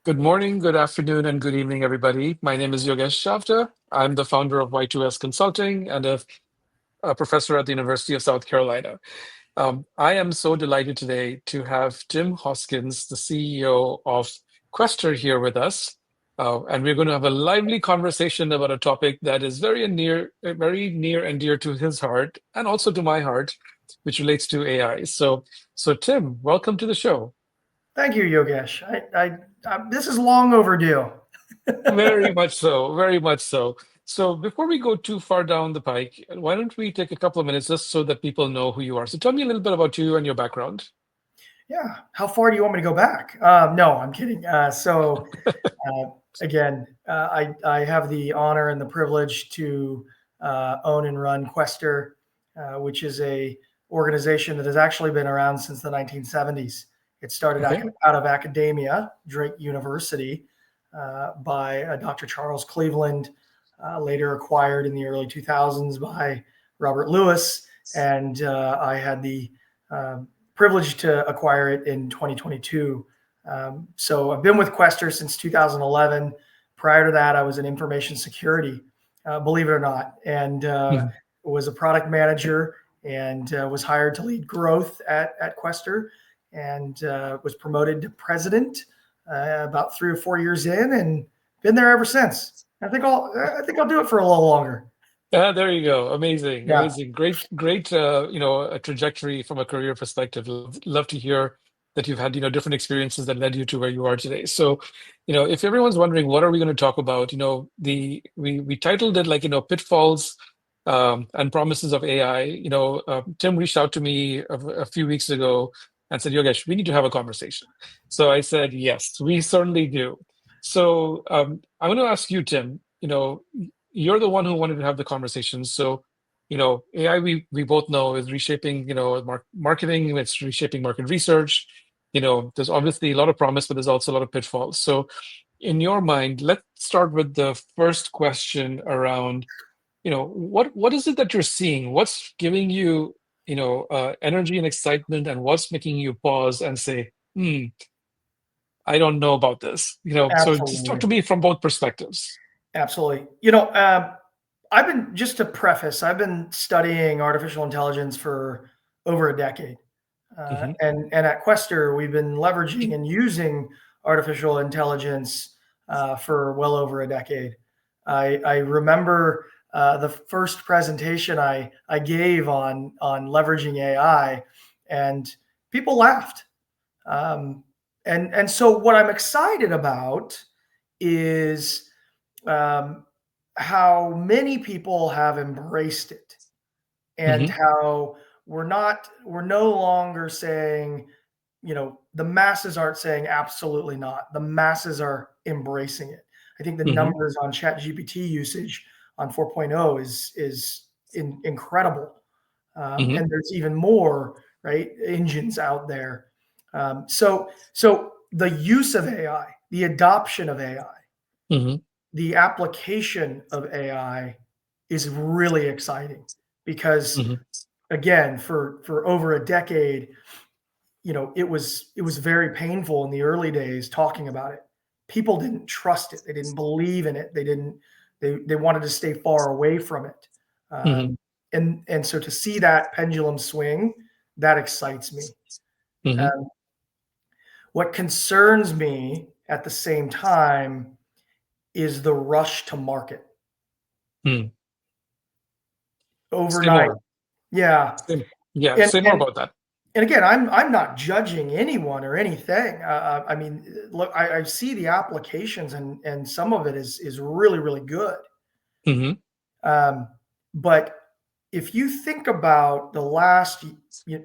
Good morning, good afternoon, and good evening, everybody. My name is Yogesh Shavda. I'm the founder of Y2S Consulting and a professor at the University of South Carolina. I am so delighted today to have Tim Hoskins, the CEO of Quester, here with us. And we're going to have a lively conversation about a topic that is very near and dear to his heart, and also to my heart, which relates to AI. So Tim, welcome to the show. Thank you, Yogesh. This is long overdue. Very much so, very much so. So before we go too far down the pike, why don't we take a couple of minutes just so that people know who you are? So tell me a little bit about you and your background. Yeah. How far do you want me to go back? No, I'm kidding. Uh, Again, I have the honor and the privilege to own and run Quester, which is a organization that has actually been around since the 1970s. It started Okay. out of academia, Drake University, by Dr. Charles Cleveland, later acquired in the early 2000s by Robert Lewis. And I had the privilege to acquire it in 2022. So I've been with Quester since 2011. Prior to that, I was in information security, believe it or not, and Mhm. was a product manager and was hired to lead growth at Quester, and was promoted to president about 3 or 4 years in, and been there ever since. I think I'll do it for a little longer. There you go. Amazing, Yeah. amazing. Great, a trajectory from a career perspective. Love to hear that you've had, different experiences that led you to where you are today. So, if everyone's wondering what are we going to talk about, we titled it like, pitfalls and promises of AI. Tim reached out to me a few weeks ago and said, Yogesh, we need to have a conversation. So I said, yes, we certainly do. So I want to ask you, Tim, you're the one who wanted to have the conversation. So, AI we both know is reshaping, marketing, it's reshaping market research. There's obviously a lot of promise, but there's also a lot of pitfalls. So, in your mind, let's start with the first question around, what is it that you're seeing? What's giving you, energy and excitement, and what's making you pause and say, I don't know about this. So just talk Absolutely. to me from both perspectives. Absolutely. Just to preface, I've been studying artificial intelligence for over a decade. Hmm. And at Quester, we've been leveraging and using artificial intelligence for well over a decade. I remember the first presentation I gave on leveraging AI, and people laughed. Um, and so what I'm excited about is um, how many people have embraced it, and Hmm. how we're no longer saying, the masses aren't saying absolutely not. The masses are embracing it. I think the Hmm. numbers on chat gpt usage on 4.0 is incredible. Hmm. And there's even more, right, engines out there. So the use of AI, the adoption of AI, Hmm. the application of AI is really exciting, because Hmm. again, for over a decade, it was very painful in the early days talking about it. People didn't trust it. They didn't believe in it. They wanted to stay far away from it. Hmm. And so to see that pendulum swing, that excites me. Hmm. Um, what concerns me at the same time is the rush to market Hmm. Say overnight. more. Yeah. Yeah, And say more and about that. and again, I'm not judging anyone or anything. I mean, look, I see the applications, and some of it is really really good. Hmm. Um, but if you think about the last,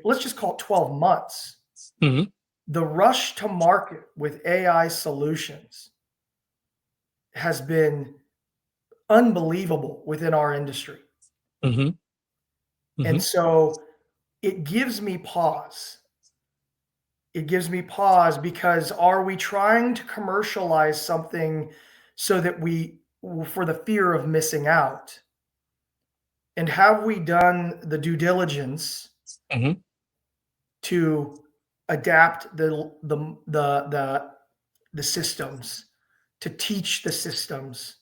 let's just call it 12 months, Hmm. the rush to market with AI solutions has been unbelievable within our industry. Hmm. And Hmm. so it gives me pause. It gives me pause, because are we trying to commercialize something so that for the fear of missing out? And have we done the due diligence Hmm. to adapt the the systems, to teach the systems,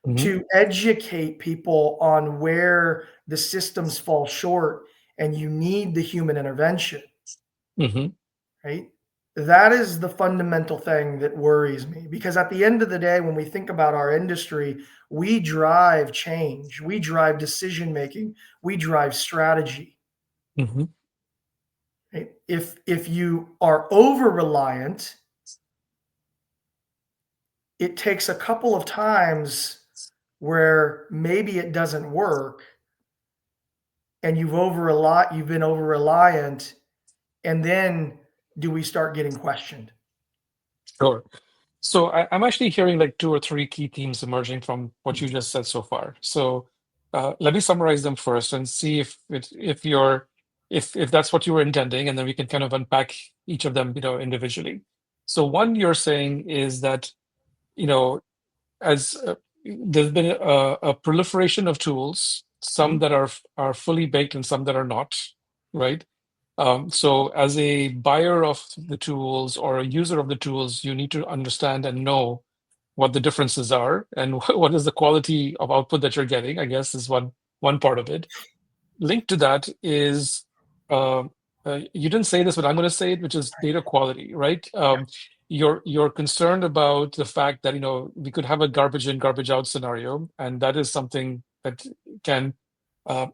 Hmm. to educate people on where the systems fall short and you need the human intervention, Hmm. right? That is the fundamental thing that worries me, because at the end of the day, when we think about our industry, we drive change, we drive decision making, we drive strategy. Hmm. Right? If you are over reliant, it takes a couple of times where maybe it doesn't work, and you've been over reliant, and then do we start getting questioned? Sure. So I'm actually hearing like two or three key themes emerging from what you just said so far. So let me summarize them first and see if that's what you were intending, and then we can kind of unpack each of them, individually. So one you're saying is that, you know, as there's been a proliferation of tools, some Mhm. that are fully baked and some that are not, right? So as a buyer of the tools or a user of the tools, you need to understand and know what the differences are and what is the quality of output that you're getting, I guess is one part of it. Linked to that is uh, you didn't say this, but I'm going to say it, which is data quality, right? You're concerned about the fact that we could have a garbage in, garbage out scenario, and that is something that can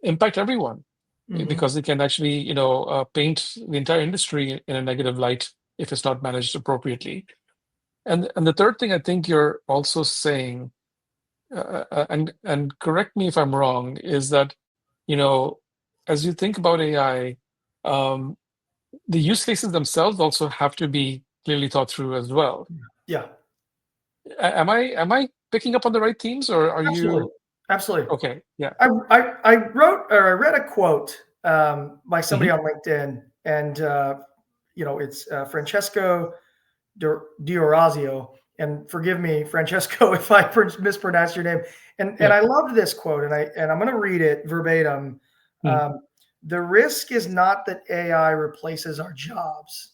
impact everyone Mhm. because it can actually paint the entire industry in a negative light if it's not managed appropriately. And the third thing I think you're also saying, and correct me if I'm wrong, is that you know, as you think about AI, um, the use cases themselves also have to be clearly thought through as well. Yeah, Am I picking up on the right themes, or are absolutely. you Absolutely. okay? Yeah. I wrote or I read a quote by somebody Hmm. on LinkedIn, and it's Francesco D'Orazio. And forgive me, Francesco, if I mispronounce your name. And Yeah. I loved this quote, and I'm going to read it verbatim. Mm. Um, the risk is not that AI replaces our jobs.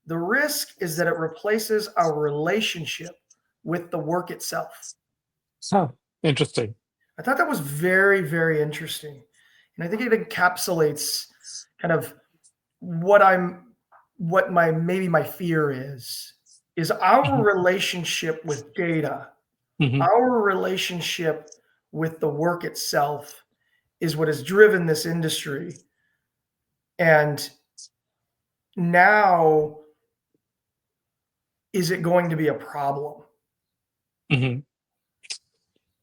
The risk is that it replaces our relationship with the work itself. Huh. Interesting. I thought that was very, very interesting. And I think it encapsulates kind of what I'm what my maybe my fear is our Hmm. relationship with data, Hmm. our relationship with the work itself is what has driven this industry. And now, is it going to be a problem? Hmm.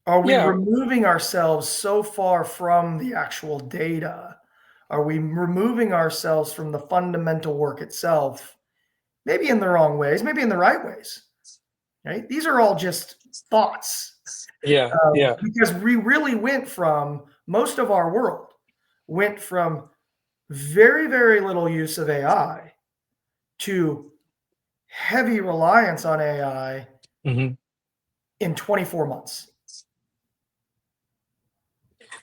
Are we Yeah. removing ourselves so far from the actual data? Are we removing ourselves from the fundamental work itself? Maybe in the wrong ways, maybe in the right ways, right? These are all just thoughts, Yeah. Yeah. because we really went from most of our world went from very, very little use of AI to heavy reliance on AI Hmm. in 24 months.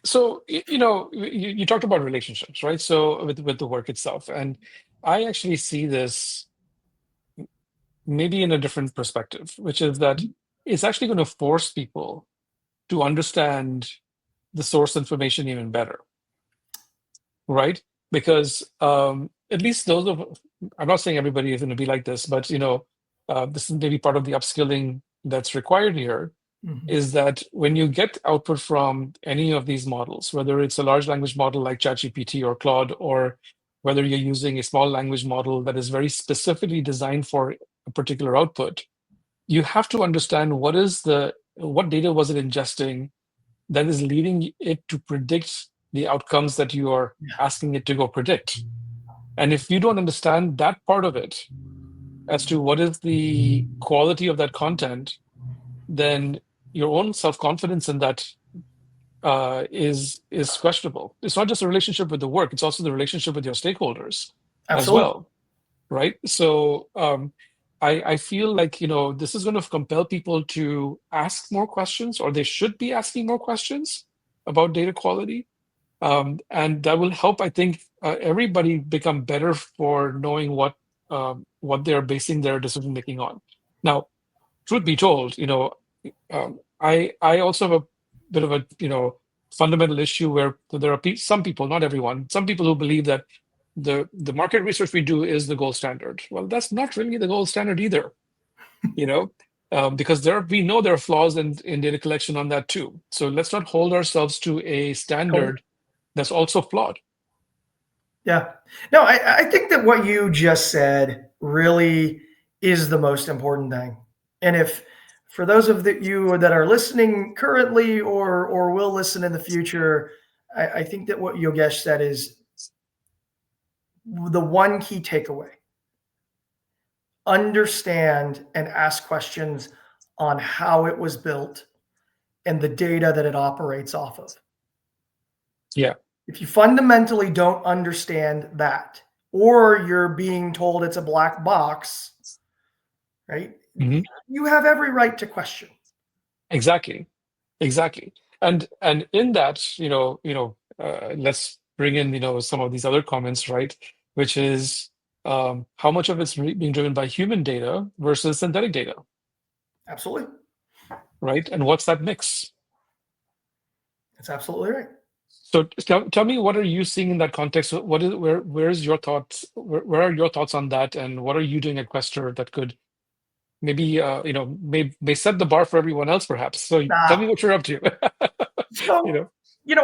So you talked about relationships, right? So with the work itself, and I actually see this maybe in a different perspective, which is that it's actually going to force people to understand the source information even better, right? Because at least I'm not saying everybody is going to be like this, but this is maybe part of the upskilling that's required here. Mhm. Is that when you get output from any of these models, whether it's a large language model like ChatGPT or Claude, or whether you're using a small language model that is very specifically designed for a particular output, you have to understand what data was it ingesting that is leading it to predict the outcomes that you are Yeah, asking it to go predict. And if you don't understand that part of it as to what is the quality of that content, then your own self-confidence in that is questionable. It's not just a relationship with the work; it's also the relationship with your stakeholders as absolutely. well, right? So I feel like this is going to compel people to ask more questions, or they should be asking more questions about data quality, and that will help, I think, everybody become better for knowing what they're basing their decision making on. Now, truth be told, I also have a bit of a fundamental issue where there are some people, not everyone, some people who believe that the market research we do is the gold standard. Well, that's not really the gold standard either, you know, because we know there are flaws in data collection on that too. So let's not hold ourselves to a standard that's also flawed. Yeah. No, I think that what you just said really is the most important thing. And if for those of you that are listening currently or will listen in the future, I think that what Yogesh said is the one key takeaway. Understand and ask questions on how it was built and the data that it operates off of. Yeah. If you fundamentally don't understand that, or you're being told it's a black box, right? Hmm. You have every right to question. Exactly. Exactly. And in that, let's bring in, some of these other comments, right? Which is how much of it's being driven by human data versus synthetic data, Absolutely. right? And what's that mix? That's absolutely right. So tell me, what are you seeing in that context? Where's your thoughts? Where are your thoughts on that? And what are you doing at Quester that could maybe may set the bar for everyone else, perhaps? So tell me what you're up to. So,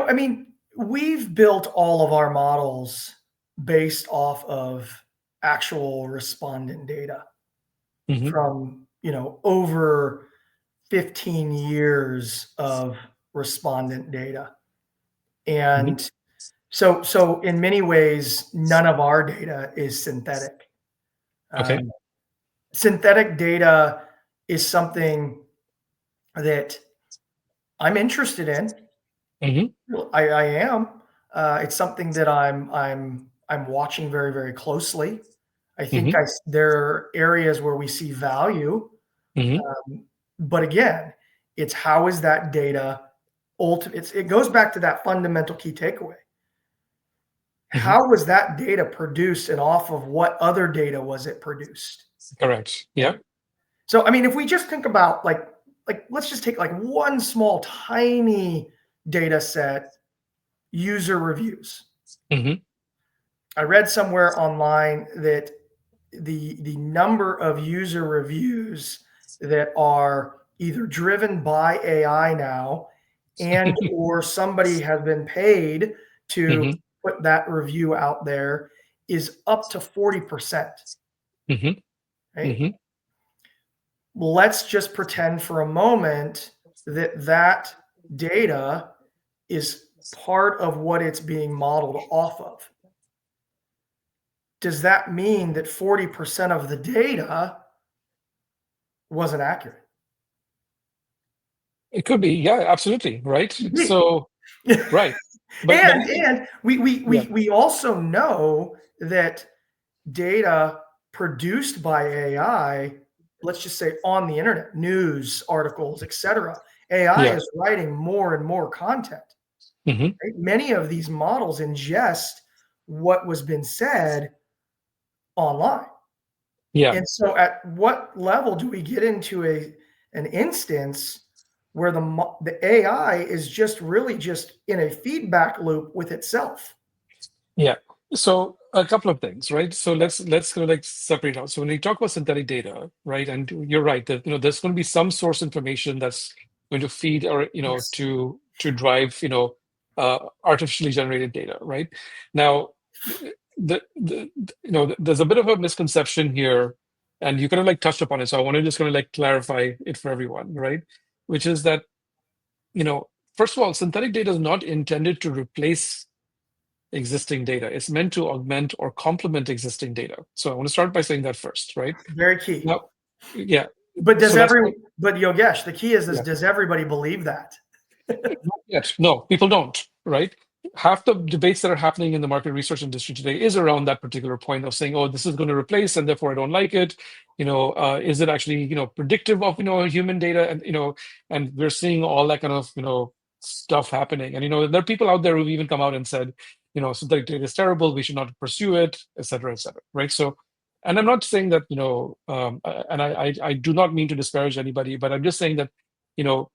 I mean, we've built all of our models based off of actual respondent data Hmm. from, over 15 years of respondent data. Hmm. And so in many ways, none of our data is synthetic. Okay. Synthetic data is something that I'm interested in. Hmm. I am. It's something that I'm watching very, very closely. I think Hmm. there are areas where we see value, Hmm. but again, it's how is that data it goes back to that fundamental key takeaway. Hmm. How was that data produced, and off of what other data was it produced? Correct. Yeah. Right. So, I mean, if we just think about let's just take like one small tiny data set, user reviews. Hmm. I read somewhere online that the number of user reviews that are either driven by AI now and or somebody has been paid to Hmm. put that review out there is up to 40%, Hmm. right? Hmm. Let's just pretend for a moment that that data is part of what it's being modeled off of. Does that mean that 40% of the data wasn't accurate? It could be. Yeah, absolutely. Right. So, right. But And yeah. we also know that data produced by AI, let's just say on the internet, news articles, etc. AI Yeah. is writing more and more content. Hmm. Right? Many of these models ingest what was been said online. Yeah. And so at what level do we get into an instance where the AI is just really just in a feedback loop with itself? Yeah. So a couple of things, right? So let's kind of like separate out. So when we talk about synthetic data, right, and you're right that there's going to be some source information that's going to feed or Yes. to drive artificially generated data, right? Now, there's a bit of a misconception here, and you kind of like touched upon it. So I want to just kind of like clarify it for everyone, right? Which is that first of all, synthetic data is not intended to replace existing data. It's meant to augment or complement existing data. So I want to start by saying that first, right? Very key. Now, yeah. But So that's what, but Yogesh, the key is yeah. does everybody believe that? Not yet. No, people don't, right? Half the debates that are happening in the market research industry today is around that particular point of saying, oh, this is going to replace and therefore I don't like it. Is it actually, predictive of, human data? And, and we're seeing all that kind of, stuff happening. And, there are people out there who've even come out and said, synthetic data is terrible. We should not pursue it, et cetera, right? So and I'm not saying that, and I do not mean to disparage anybody, but I'm just saying that, you know,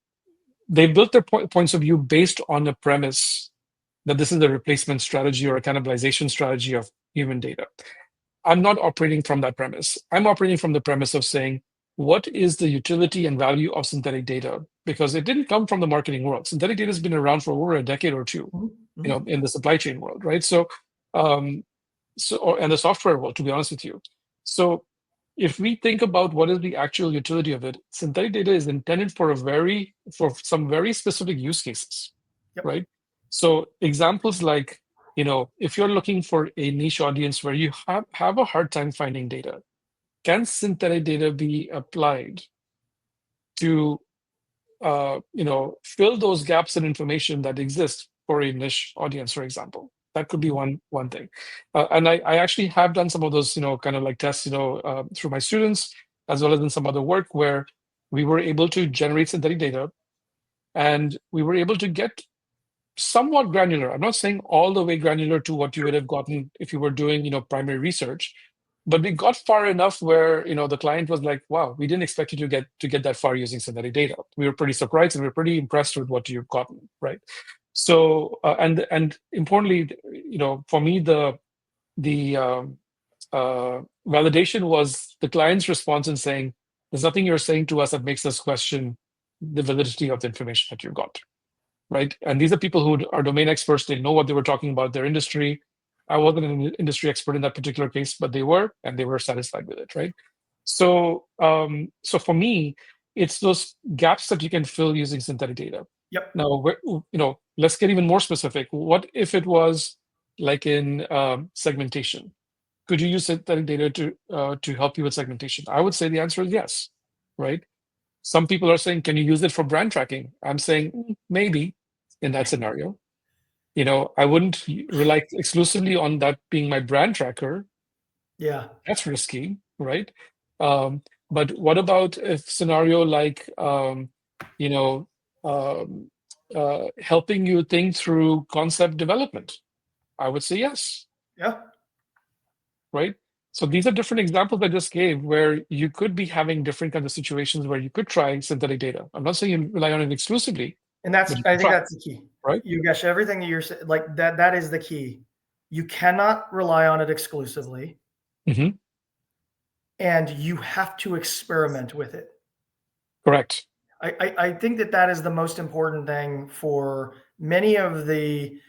they built their points of view based on a premise that this is a replacement strategy or a cannibalization strategy of human data. I'm not operating from that premise. I'm operating from the premise of saying, what is the utility and value of synthetic data? Because it didn't come from the marketing world. Synthetic data has been around for over a decade or two, Mhm. in the supply chain world, right? Um, and the software world, to be honest with you. So, if we think about what is the actual utility of it, synthetic data is intended for some very specific use cases, Yep. right? So, examples like, if you're looking for a niche audience where you have a hard time finding data, can synthetic data be applied to fill those gaps in information that exist for a niche audience, for example? That could be one thing. And I actually have done some of those, kind of like tests, through my students, as well as in some other work where we were able to generate synthetic data, and we were able to get somewhat granular. I'm not saying all the way granular to what you would have gotten if you were doing, primary research, but we got far enough where, the client was like, "Wow, we didn't expect you to get that far using synthetic data. We were pretty surprised and we were pretty impressed with what you've gotten." Right. So, and importantly, for me, the validation was the client's response in saying, "There's nothing you're saying to us that makes us question the validity of the information that you've got." Right? And these are people who are domain experts. They know what they were talking about, their industry. I wasn't an industry expert in that particular case, but they were, and they were satisfied with it, right? So for me, it's those gaps that you can fill using synthetic data. Yep. Now, let's get even more specific. What if it was like in segmentation? Could you use synthetic data to help you with segmentation? I would say the answer is yes, right? Some people are saying, can you use it for brand tracking? I'm saying maybe in that scenario. I wouldn't rely exclusively on that being my brand tracker. Yeah. That's risky, right? But what about a scenario like, you know, um, helping you think through concept development? I would say yes, Yeah. right? So these are different examples I just gave where you could be having different kinds of situations where you could try synthetic data. I'm not saying you rely on it exclusively, And that's, but you I can think try, that's the key. right? You guess everything that you're saying, like that is the key. You cannot rely on it exclusively, Hmm. and you have to experiment with it. Correct. I think that that is the most important thing for many of the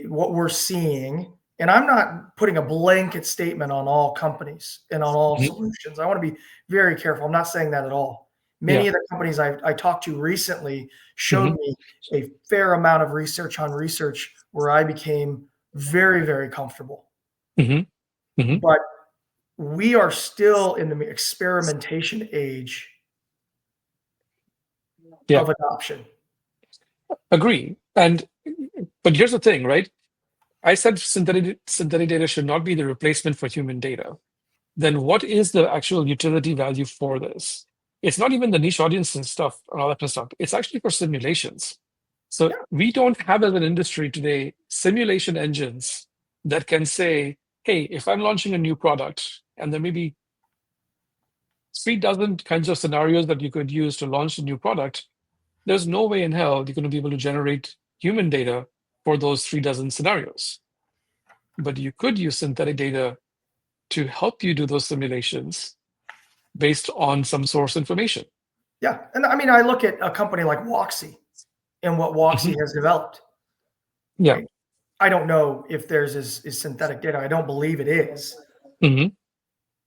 what we're seeing. And I'm not putting a blanket statement on all companies and on all Hmm. solutions. I want to be very careful. I'm not saying that at all. Yeah. Many of the companies I talked to recently showed Hmm. me a fair amount of research on research where I became very, very comfortable. Hmm. Hmm. But we are still in the experimentation age Yeah. of adoption. Agree. But here's the thing, right? I said synthetic data should not be the replacement for human data. Then what is the actual utility value for this? It's not even the niche audience and stuff and all that kind of stuff. It's actually for simulations. So Yeah. we don't have as an industry today simulation engines that can say, hey, if I'm launching a new product and there may be 3 dozen kinds of scenarios that you could use to launch a new product, there's no way in hell you're going to be able to generate human data for those 3 dozen scenarios. But you could use synthetic data to help you do those simulations based on some source information. Yeah. And I mean, I look at a company like Woxy and what Woxy Mhm. has developed, Yeah. right? I don't know if theirs is synthetic data. I don't believe it is, Hmm.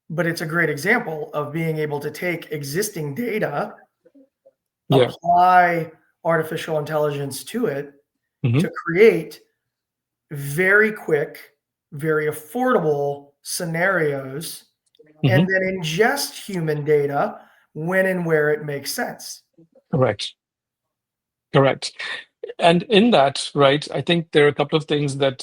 but it's a great example of being able to take existing data, Yeah. apply artificial intelligence to it Hmm. to create very quick, very affordable scenarios, and Hmm. then ingest human data when and where it makes sense. Correct. Correct. And in that, right, I think there are a couple of things that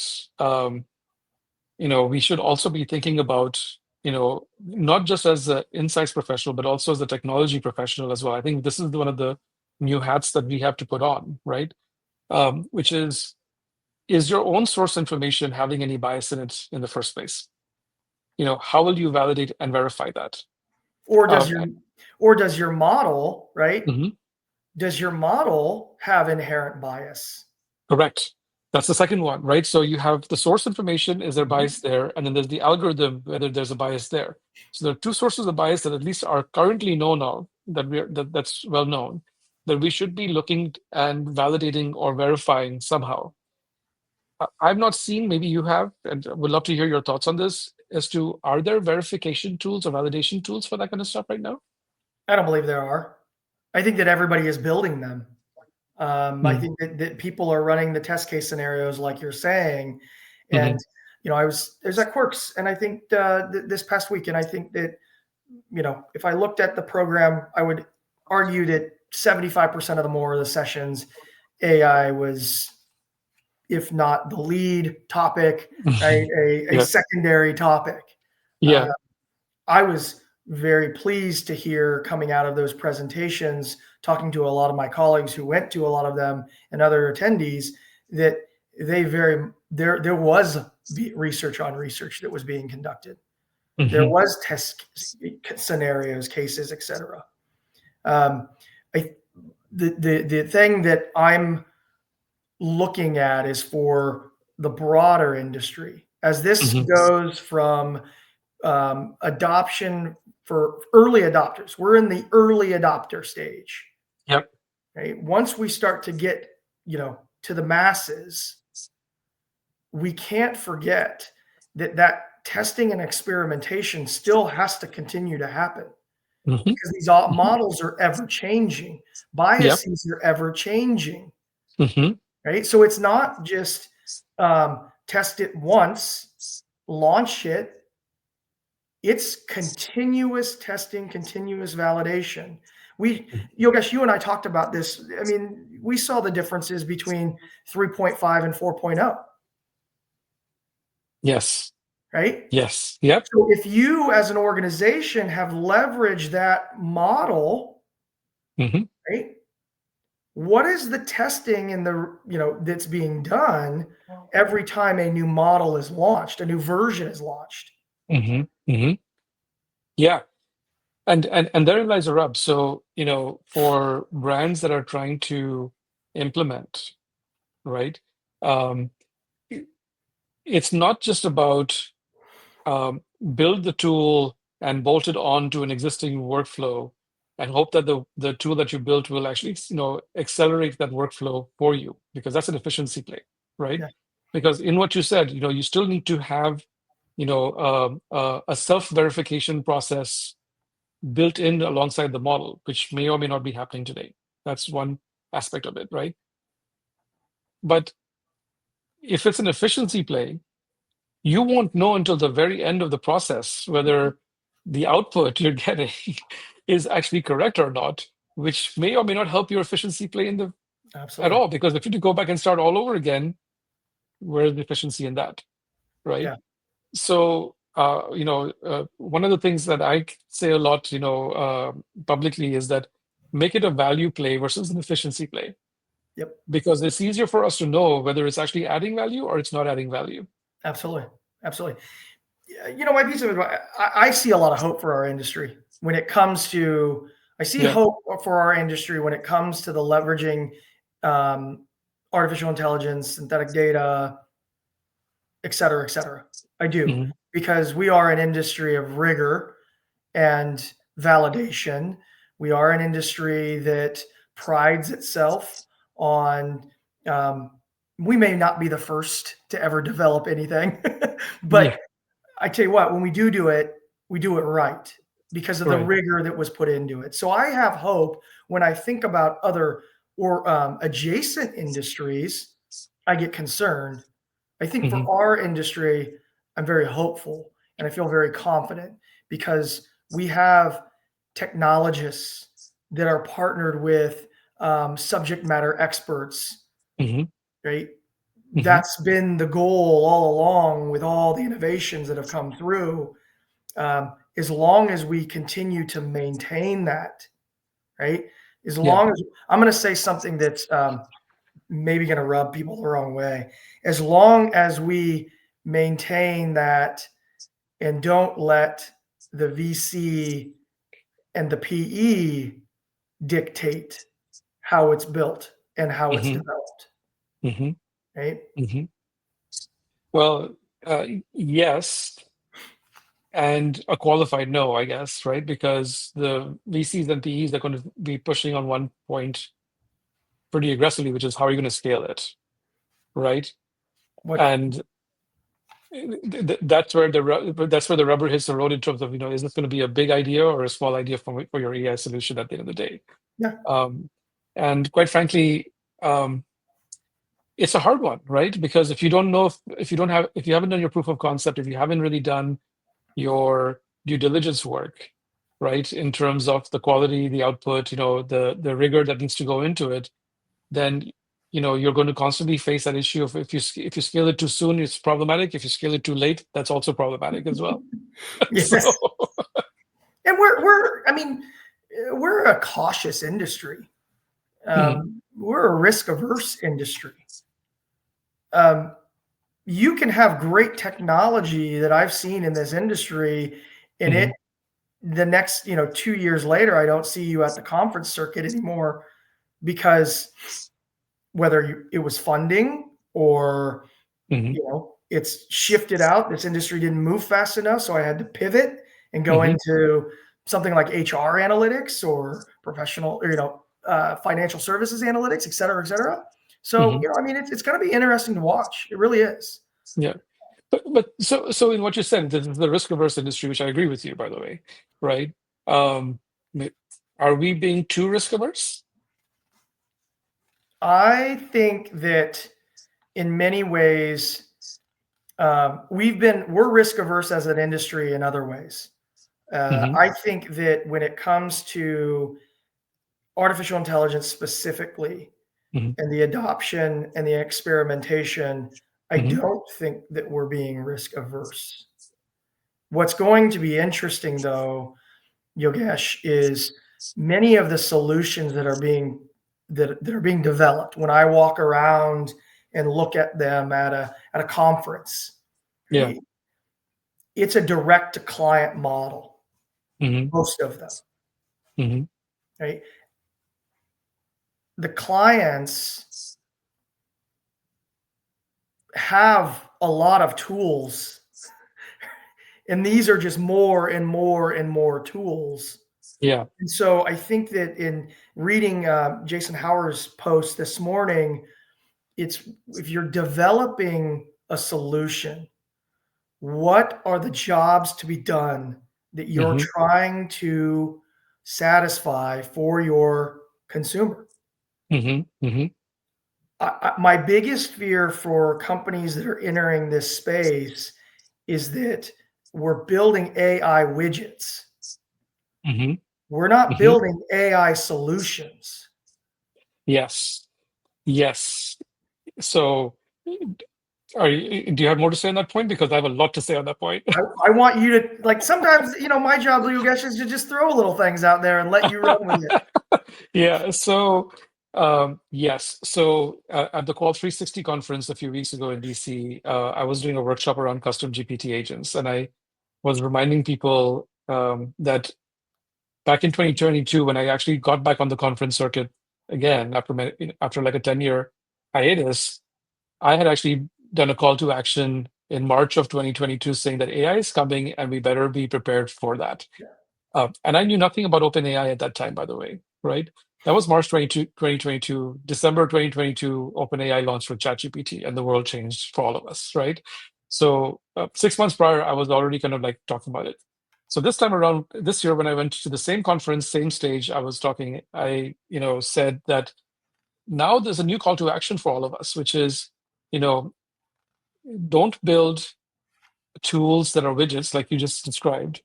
we should also be thinking about, not just as an insights professional, but also as a technology professional as well. I think this is one of the new hats that we have to put on, right? Which is your own source information having any bias in it in the first place? how will you validate and verify that? Or does Um, your or does your model, right? mhm. Does your model have inherent bias? Correct. That's the second one, right? So you have the source information, is there bias there? And then there's the algorithm, whether there's a bias there. So there are two sources of bias that at least are currently known of, that's well known, that we should be looking and validating or verifying somehow. I've not seen, maybe you have, and would love to hear your thoughts on this as to, are there verification tools or validation tools for that kind of stuff right now? I don't believe there are. I think that everybody is building them. I Mm, think that people are running the test case scenarios like you're saying. And, mhm, there's at Quirks, and I think this past week, and I think that, if I looked at the program, I would argue that 75% of the more of the sessions, AI was, if not the lead topic, right, mhm. a Yeah, secondary topic. Uh, yeah. I was very pleased to hear coming out of those presentations, talking to a lot of my colleagues who went to a lot of them and other attendees, that there was research on research that was being conducted. There Mhm, was test scenarios, cases, etc. Um, I, the thing that I'm looking at is for the broader industry as this mhm. goes from adoption for early adopters. We're in the early adopter stage, Yep. right? Once we start to get, to the masses, we can't forget that testing and experimentation still has to continue to happen Mhm, because these mhm. models are ever changing, Yep. biases are ever changing, Mhm, right? So it's not just test it once, launch it. It's continuous testing, continuous validation. Yogesh, you and I talked about this. I mean, we saw the differences between 3.5 and 4.0, yes. right? Yes. Yep. So if you as an organization have leveraged that model, Mhm, right? What is the testing and that's being done every time a new model is launched, a new version is launched? mhm, mhm. Yeah. And therein lies a rub. So, for brands that are trying to implement, right? Um, i- it's not just about um, build the tool and bolt it on to an existing workflow and hope that the tool that you built will actually, accelerate that workflow for you, because that's an efficiency play, right? Yeah, Because in what you said, you still need to have, a self-verification process built in alongside the model, which may or may not be happening today. That's one aspect of it, right? But if it's an efficiency play, you won't know until the very end of the process whether the output you're getting is actually correct or not, which may or may not help your efficiency play at absolutely. all. Because if you to go back and start all over again, where's the efficiency in that, right? Yeah. So, one of the things that say a lot, publicly, is that make it a value play versus an efficiency play, Yep. because it's easier for us to know whether it's actually adding value or it's not adding value. Absolutely. Absolutely. Yeah, my piece of advice, I see a lot of hope for our industry when it comes to, I see Yeah. hope for our industry when it comes to the leveraging artificial intelligence, synthetic data, et cetera, et cetera. I do, Hmm. because we are an industry of rigor and validation. We are an industry that prides itself on, um, we may not be the first to ever develop anything, Yeah. but I tell you what, when we do it right because of the Right. rigor that was put into it. So I have hope when I think about other or adjacent industries, I get concerned. I think for Hmm. our industry, I'm very hopeful and I feel very confident because we have technologists that are partnered with subject matter experts, Hmm. right? Hmm. That's been the goal all along with all the innovations that have come through. As long as we continue to maintain that, right? As Yeah. long as I'm going to say something that's maybe going to rub people the wrong way, as long as we maintain that and don't let the VC and the PE dictate how it's built and how it's Hmm. developed, Hmm. right? Hmm. Well, yes, and a qualified no, I guess, right? Because the VCs and PEs are going to be pushing on one point pretty aggressively, which is how are you going to scale it, right? What And that's where that's where the rubber hits the road in terms of, is this going to be a big idea or a small idea for your AI solution at the end of the day? Yeah, Um, and quite frankly, um, it's a hard one, right? Because if you don't know, if you don't have, if you haven't done your proof of concept, if you haven't really done your due diligence work, right, in terms of the quality, the output, the rigor that needs to go into it, then you're going to constantly face that issue of if you scale it too soon, it's problematic. If you scale it too late, that's also problematic as well. So, yes. And we're I mean, we're a cautious industry. mhm, We're a risk averse industry. Um, you can have great technology that I've seen in this industry, and it mhm, the next 2 years later, I don't see you at the conference circuit anymore because whether it was funding or mhm, it's shifted out. This industry didn't move fast enough, so I had to pivot and go mhm, into something like HR analytics or professional, or, financial services analytics, et cetera, et cetera. So, mhm. I mean, it's going to be interesting to watch. It really is. Yeah. But in what you said, this is the risk averse industry, which I agree with you, by the way, right? Um, are we being too risk averse? I think that in many ways, we're risk averse as an industry in other ways. Hmm. I think that when it comes to artificial intelligence specifically, Hmm. and the adoption and the experimentation, I Hmm. don't think that we're being risk averse. What's going to be interesting, though, Yogesh, is many of the solutions that are being developed. When I walk around and look at them at a conference, Yeah. right? It's a direct to client model. Hmm. Most of them, Hmm. right? The clients have a lot of tools, and these are just more and more and more tools. Yeah. And so I think that in reading Jason Howard's post this morning, it's if you're developing a solution, what are the jobs to be done that you're Hmm. trying to satisfy for your consumer? Hmm. Hmm. My biggest fear for companies that are entering this space is that we're building AI widgets. Hmm. We're not Hmm. building AI solutions. Yes. Yes. So, do you have more to say on that point? Because I have a lot to say on that point. I want you to like sometimes, my job, Yogesh, is to just throw little things out there and let you run with it. Yeah. So, yes. So, at the Qual 360 conference a few weeks ago in DC, I was doing a workshop around custom GPT agents, and I was reminding people that back in 2022, when I actually got back on the conference circuit again after like a 10-year hiatus, I had actually done a call to action in March of 2022 saying that AI is coming and we better be prepared for that. And I knew nothing about OpenAI at that time, by the way, right? That was March 2022, December 2022, OpenAI launched with ChatGPT, and the world changed for all of us, right? So 6 months prior, I was already kind of like talking about it. So this time around, this year, when I went to the same conference, same stage, I said that now there's a new call to action for all of us, which is, you know, don't build tools that are widgets like you just described,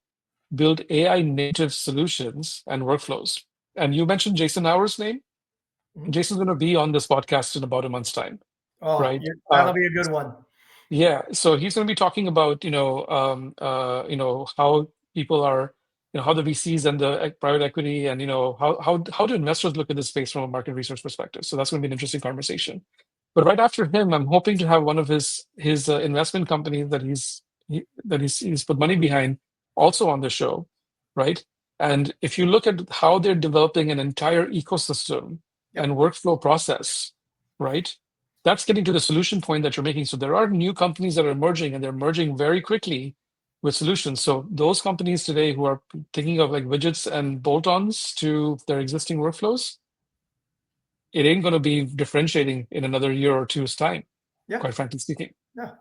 build AI native solutions and workflows. And you mentioned Jason Hour's name. Mhm. Jason's going to be on this podcast in about a month's time, Oh, right? that'll be a good one. Yeah, so he's going to be talking about how people are, how the VCs and the private equity, and how do investors look at this space from a market research perspective. So that's going to be an interesting conversation. But right after him, I'm hoping to have one of his investment companies that he's he's put money behind, also on the show, right? And if you look at how they're developing an entire ecosystem Yep. and workflow process, right? That's getting to the solution point that you're making. So there are new companies that are emerging, and they're emerging very quickly with solutions. So those companies today who are thinking of like widgets and bolt-ons to their existing workflows, it ain't going to be differentiating in another year or two's time, Yeah. quite frankly speaking. Yeah.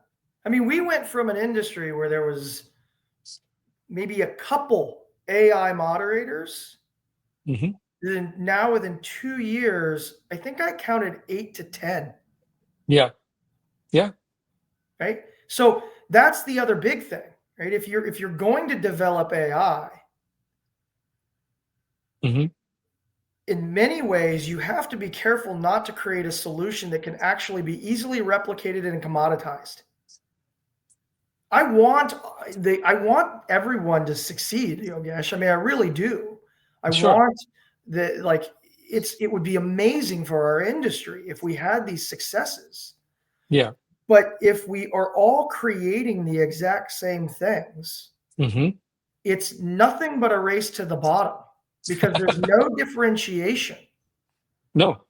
I mean, we went from an industry where there was maybe a couple AI moderators. Mm-hmm. Then now within 2 years, I think I counted 8 to 10. Yeah. Yeah. Right. So that's the other big thing, right? If you're going to develop AI, Mm-hmm. in many ways, you have to be careful not to create a solution that can actually be easily replicated and commoditized. I want everyone to succeed, Yogesh. I mean, I really do. I Sure. want it would be amazing for our industry if we had these successes. Yeah. But if we are all creating the exact same things, Mm-hmm. it's nothing but a race to the bottom because there's no differentiation. No.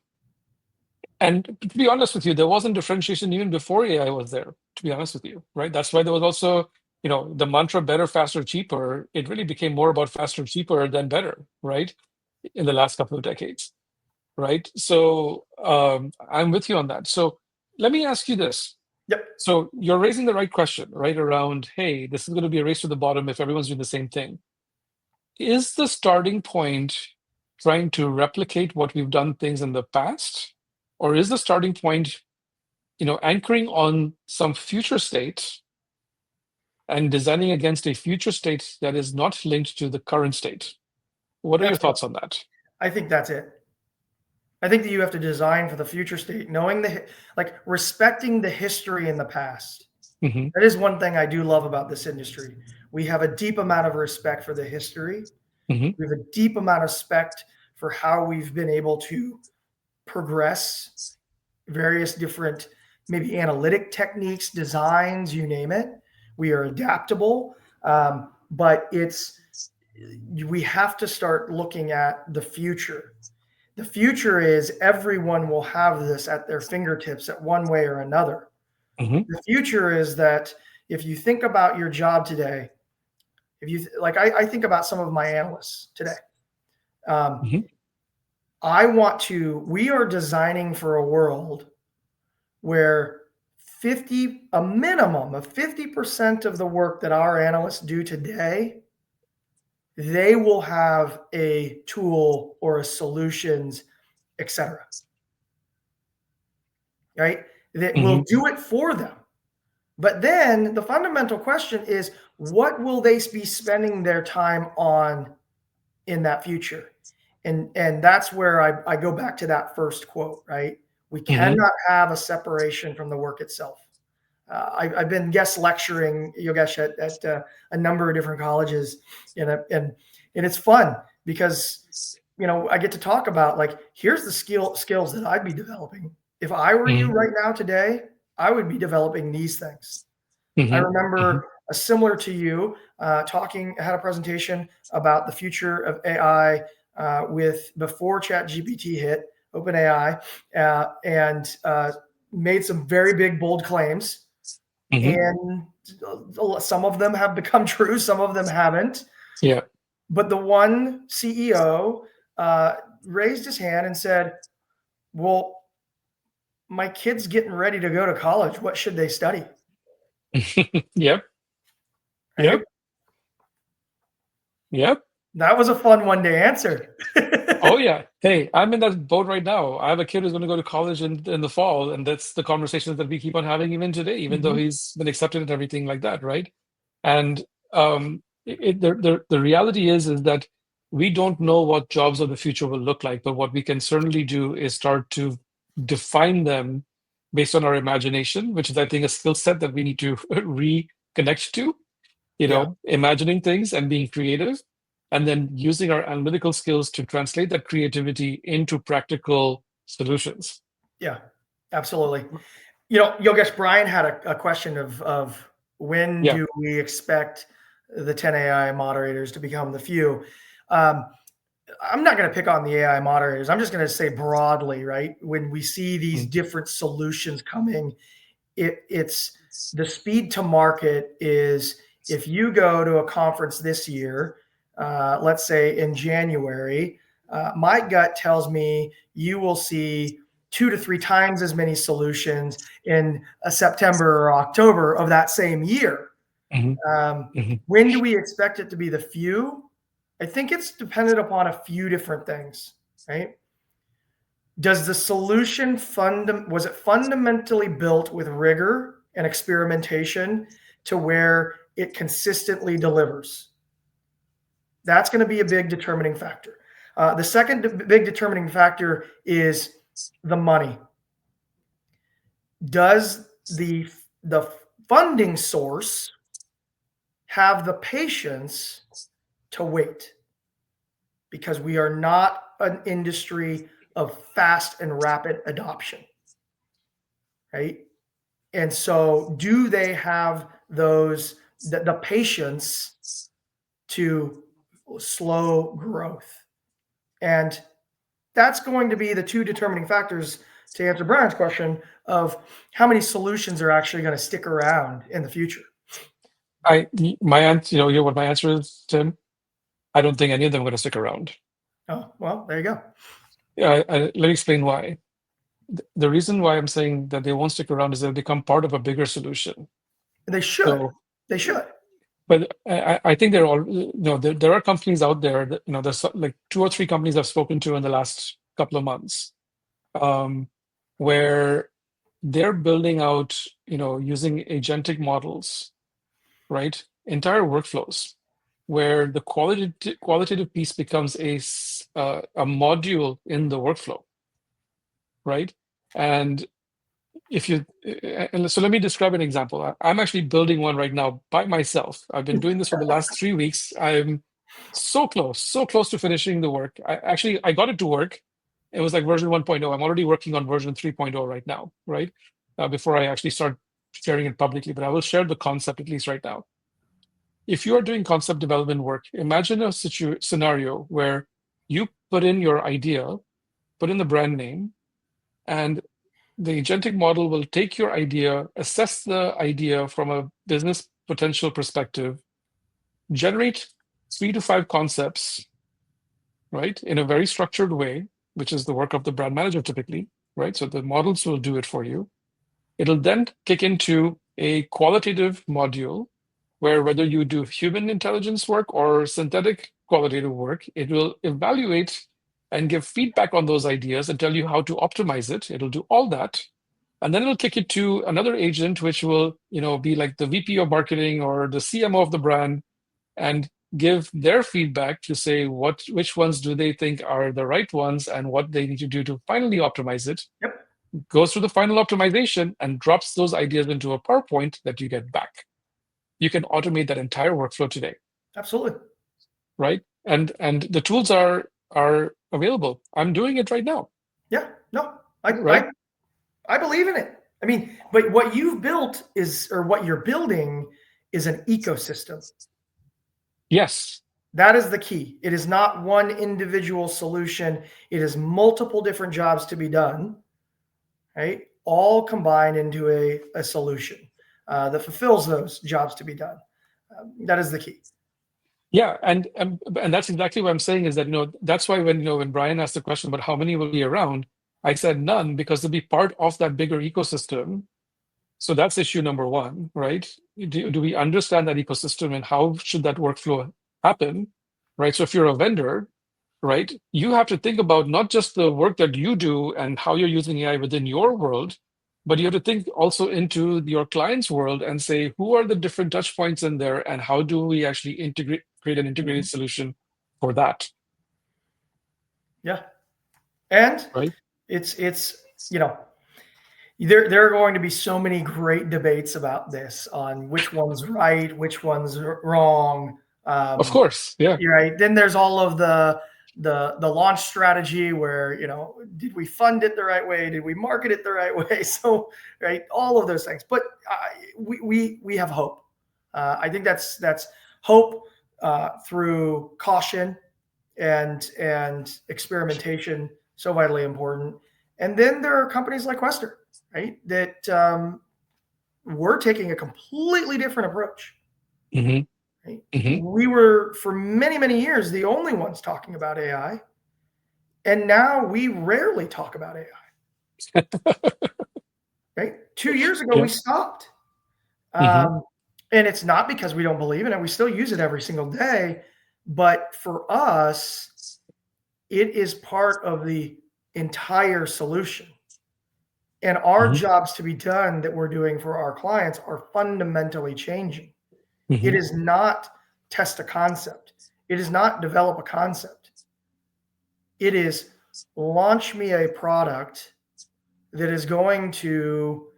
And to be honest with you, there wasn't differentiation even before AI was there, to be honest with you, right? That's why there was also, the mantra better, faster, cheaper. It really became more about faster, cheaper than better, right? In the last couple of decades, right? So I'm with you on that. So let me ask you this. Yep. So you're raising the right question, right? Around, hey, this is going to be a race to the bottom if everyone's doing the same thing. Is the starting point trying to replicate what we've done things in the past? Or is the starting point, anchoring on some future state and designing against a future state that is not linked to the current state? What are your That's it. thoughts on that? I think that's it. I think that you have to design for the future state, knowing respecting the history in the past. Mm-hmm. That is one thing I do love about this industry. We have a deep amount of respect for the history. Mm-hmm. We have a deep amount of respect for how we've been able to progress various different, maybe analytic techniques, designs, you name it. We are adaptable, but we have to start looking at the future. The future is everyone will have this at their fingertips at one way or another. Mm-hmm. The future is that if you think about your job today, I think about some of my analysts today. Mm-hmm. We are designing for a world where a minimum of 50% of the work that our analysts do today, they will have a tool or a solutions, etc. Right? That will do it for them. But then the fundamental question is, what will they be spending their time on in that future? And that's where I go back to that first quote, right? We cannot have a separation from the work itself. I've been guest lecturing, Yogesh, at a number of different colleges, and it's fun because I get to talk about here's the skills that I'd be developing. If I were you right now today, I would be developing these things. I remember similar to you I had a presentation about the future of AI before ChatGPT hit, OpenAI, and made some very big, bold claims. And some of them have become true, some of them haven't. Yeah. But the one CEO raised his hand and said, well, my kid's getting ready to go to college. What should they study? Yep. Right? Yep. Yep. That was a fun one to answer. Oh yeah. Hey, I'm in that boat right now. I have a kid who's going to go to college in the fall, and that's the conversations that we keep on having even today, even though he's been accepted and everything like that, right? And the reality is that we don't know what jobs of the future will look like, but what we can certainly do is start to define them based on our imagination, which is, I think, a skill set that we need to reconnect to, imagining things and being creative, and then using our analytical skills to translate that creativity into practical solutions. Yeah, absolutely. Yogesh, Brian had a question of When Yeah. do we expect the 10 AI moderators to become the few? Um, I'm not going to pick on the AI moderators. I'm just going to say broadly, right? When we see these Mm. different solutions coming, it's the speed to market is if you go to a conference this year, let's say in January, my gut tells me you will see 2 to 3 times as many solutions in a September or October of that same year. Hmm. Um, Hmm. when do we expect it to be the few? I think it's dependent upon a few different things, right? Does the solution was it fundamentally built with rigor and experimentation to where it consistently delivers? That's going to be a big determining factor. The second big determining factor is the money. Does the funding source have the patience to wait? Because we are not an industry of fast and rapid adoption, right? And so, do they have the patience to slow growth? And that's going to be the two determining factors to answer Brian's question of how many solutions are actually going to stick around in the future. My answer, you know what my answer is, Tim? I don't think any of them are going to stick around. Oh, well, there you go. Yeah, let me explain why. The reason why I'm saying that they won't stick around is they'll become part of a bigger solution. They should. So, They should. but I think they're all, you know, there are companies out there that, you know, there's like 2 or 3 companies I've spoken to in the last couple of months, um, where they're building out, you know, using agentic models, right? Entire workflows where the qualitative piece becomes a module in the workflow, right? And if you and so let me describe an example. I'm actually building one right now by myself. I've been doing this for the last 3 weeks. I'm so close to finishing the work. I got it to work. It was like version 1.0. I'm already working on version 3.0 right now, right? Before I actually start sharing it publicly, but I will share the concept at least right now. If you are doing concept development work, imagine a scenario where you put in your idea, put in the brand name, and the agentic model will take your idea, assess the idea from a business potential perspective, generate 3 to 5 concepts, right, in a very structured way, which is the work of the brand manager typically, right? So the models will do it for you. It'll then kick into a qualitative module where whether you do human intelligence work or synthetic qualitative work, it will evaluate and give feedback on those ideas and tell you how to optimize it. It'll do all that. And then it'll kick it to another agent, which will, you know, be like the VP of marketing or the CMO of the brand and give their feedback to say which ones do they think are the right ones and what they need to do to finally optimize it. Yep. Goes through the final optimization and drops those ideas into a PowerPoint that you get back. You can automate that entire workflow today, Absolutely. right? And the tools are available. I'm doing it right now, Yeah. No, right? I believe in it. I mean, but what you've built is, or what you're building is an ecosystem. Yes. That is the key. It is not one individual solution. It is multiple different jobs to be done, right? All combined into a solution that fulfills those jobs to be done. That is the key. Yeah, and that's exactly what I'm saying is that, you know, that's why when, you know, when Brian asked the question about how many will be around, I said none because they'll be part of that bigger ecosystem. So that's issue number one, right? Do we understand that ecosystem and how should that workflow happen, right? So if you're a vendor, right, you have to think about not just the work that you do and how you're using AI within your world, but you have to think also into your client's world and say, who are the different touch points in there and how do we actually create an integrated solution for that, Yeah. And right? it's you know, there are going to be so many great debates about this on which one's right, which one's wrong. Of course, yeah. You're right. Then there's all of the launch strategy where, you know, did we fund it the right way? Did we market it the right way? So, right, all of those things. But we have hope. I think that's hope through caution and experimentation, so vitally important. And then there are companies like Western, right, that we're taking a completely different approach. Mm-hmm. Right? Mm-hmm. We were for many, many years the only ones talking about AI, and now we rarely talk about AI. Right? 2 years ago, Yeah. we stopped. Mm-hmm. Um, and it's not because we don't believe in it. We still use it every single day. But for us, it is part of the entire solution. And our Mm-hmm. jobs to be done that we're doing for our clients are fundamentally changing. It Mm-hmm. is not test a concept. It is not develop a concept. It is launch me a product that is going to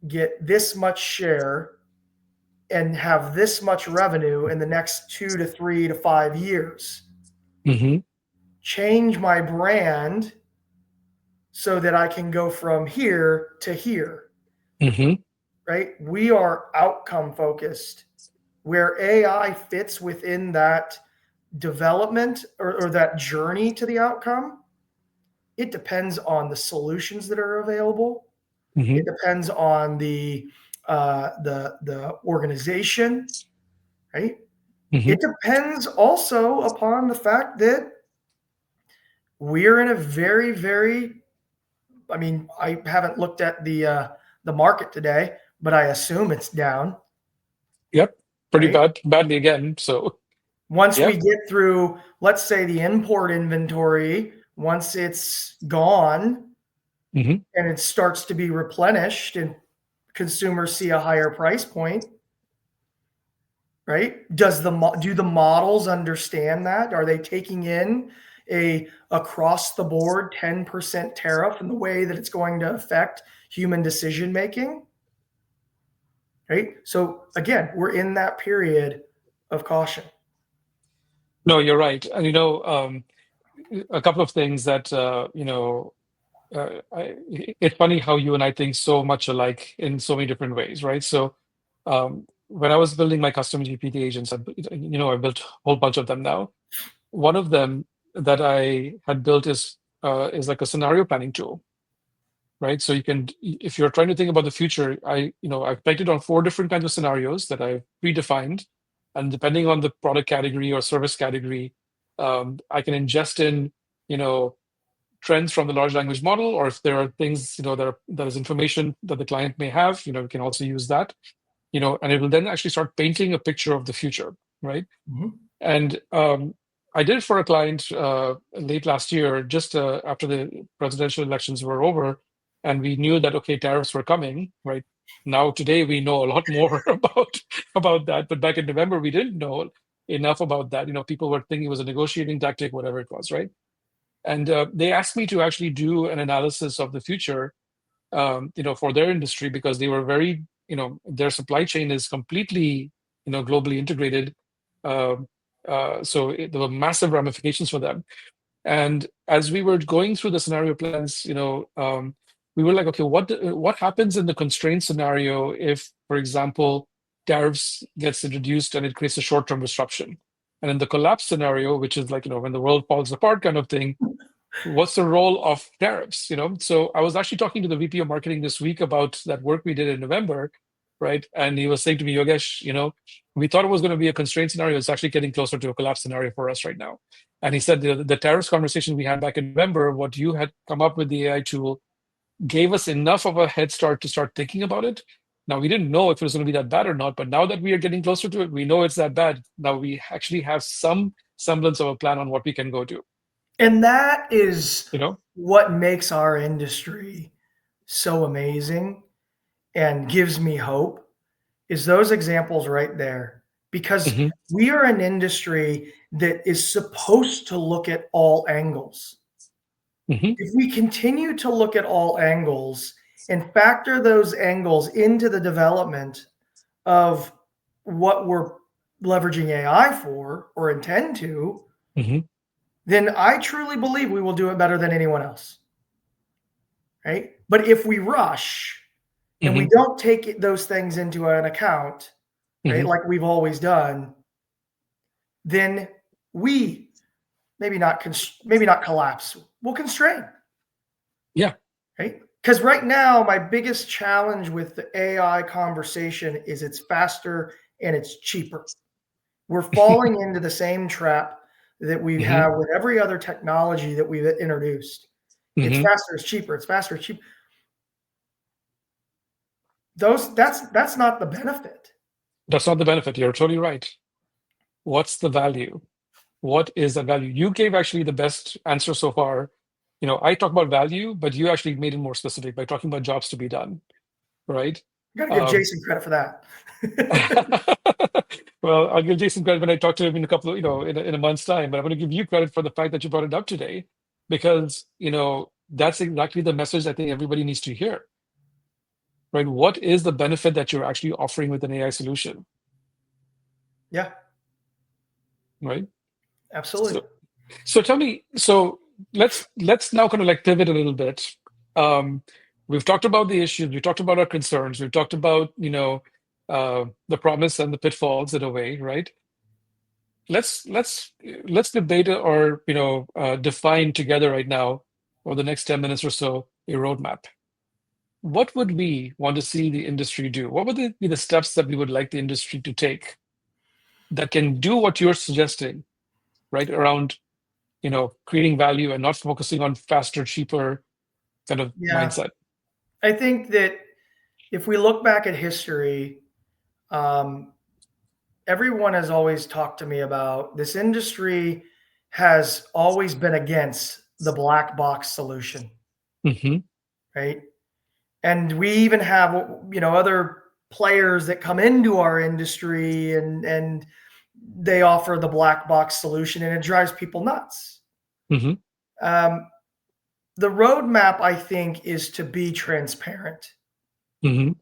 get this much share and have this much revenue in the next 2 to 3 to 5 years. Mm-hmm. Change my brand so that I can go from here to here. Mm-hmm. Right? We are outcome focused. Where AI fits within that development or that journey to the outcome, it depends on the solutions that are available. Mm-hmm. It depends on the organization, right? Mm-hmm. It depends also upon the fact that we're in a very, very, I mean, I haven't looked at the market today, but I assume it's down, Yep. Pretty right? badly again. So, Once we yep. get through, let's say the import inventory, once it's gone Mm-hmm. and it starts to be replenished and consumers see a higher price point, right? Do the models understand that? Are they taking in a across the board 10% tariff in the way that it's going to affect human decision making? Right? So again, we're in that period of caution. No, you're right. And a couple of things that it's funny how you and I think so much alike in so many different ways, right? So, when I was building my custom GPT agents, I built a whole bunch of them now. One of them that I had built is like a scenario planning tool, right? So you can, if you're trying to think about the future, I've pegged it on 4 different kinds of scenarios that I've predefined, and depending on the product category or service category, I can ingest in, you know, trends from the large language model, or if there are things, that is information that the client may have, we can also use that, and it will then actually start painting a picture of the future, right? Mhm. And I did it for a client late last year, just after the presidential elections were over, and we knew that okay, tariffs were coming. Right now, today we know a lot more about that, but back in November we didn't know enough about that. People were thinking it was a negotiating tactic, whatever it was, right? And they asked me to actually do an analysis of the future, for their industry because they were very, their supply chain is completely, globally integrated. Um there were massive ramifications for them. And as we were going through the scenario plans, we were like, okay, what happens in the constraint scenario if, for example, tariffs gets introduced and it creates a short-term disruption? And in the collapse scenario, which is like, when the world falls apart kind of thing, what's the role of tariffs? So I was actually talking to the VP of marketing this week about that work we did in November, right? And he was saying to me, Yogesh, we thought it was going to be a constraint scenario. It's actually getting closer to a collapse scenario for us right now. And he said the tariffs conversation we had back in November, what you had come up with the AI tool, gave us enough of a head start to start thinking about it. Now, we didn't know if it was going to be that bad or not, but now that we are getting closer to it, we know it's that bad. Now we actually have some semblance of a plan on what we can go do. And that is You know? what makes our industry so amazing and gives me hope is those examples right there. Because Hmm. we are an industry that is supposed to look at all angles. Hmm. If we continue to look at all angles and factor those angles into the development of what we're leveraging AI for or intend to, Hmm. then I truly believe we will do it better than anyone else. Right? But if we rush and we Hmm. don't take those things into an account, right, Hmm. like we've always done, then we maybe not collapse. We'll constrain, Yeah. right? Because right now, my biggest challenge with the AI conversation is it's faster and it's cheaper. We're falling into the same trap that we Hmm. have with every other technology that we've introduced. It's Hmm. faster, it's cheaper, it's faster, it's cheap. That's not the benefit. That's not the benefit. You're totally right. What's the value? What is the value? You gave actually the best answer so far. I talk about value, but you actually made it more specific by talking about jobs to be done, right? You got to give Um, Jason credit for that. well, I'll give Jason credit when I talk to him in a couple of, in a month's time, but I'm going to give you credit for the fact that you brought it up today because, that's exactly the message I think everybody needs to hear, right? What is the benefit that you're actually offering with an AI solution, Yeah, right? absolutely. So tell me, so let's now kind of like pivot a little bit. Um, we've talked about the issues, we talked about our concerns, we've talked about, the promise and the pitfalls in a way, right? Let's let's let's debate or define together right now over the next 10 minutes or so a roadmap. What would we want to see the industry do? What would be the steps that we would like the industry to take that can do what you're suggesting, right? Around creating value and not focusing on faster, cheaper kind of Yeah, mindset. I think that if we look back at history, um, everyone has always talked to me about this industry has always been against the black box solution, Hmm. right? And we even have other players that come into our industry and they offer the black box solution and it drives people nuts. Hmm. Um, the roadmap, I think, is to be transparent. Hmm.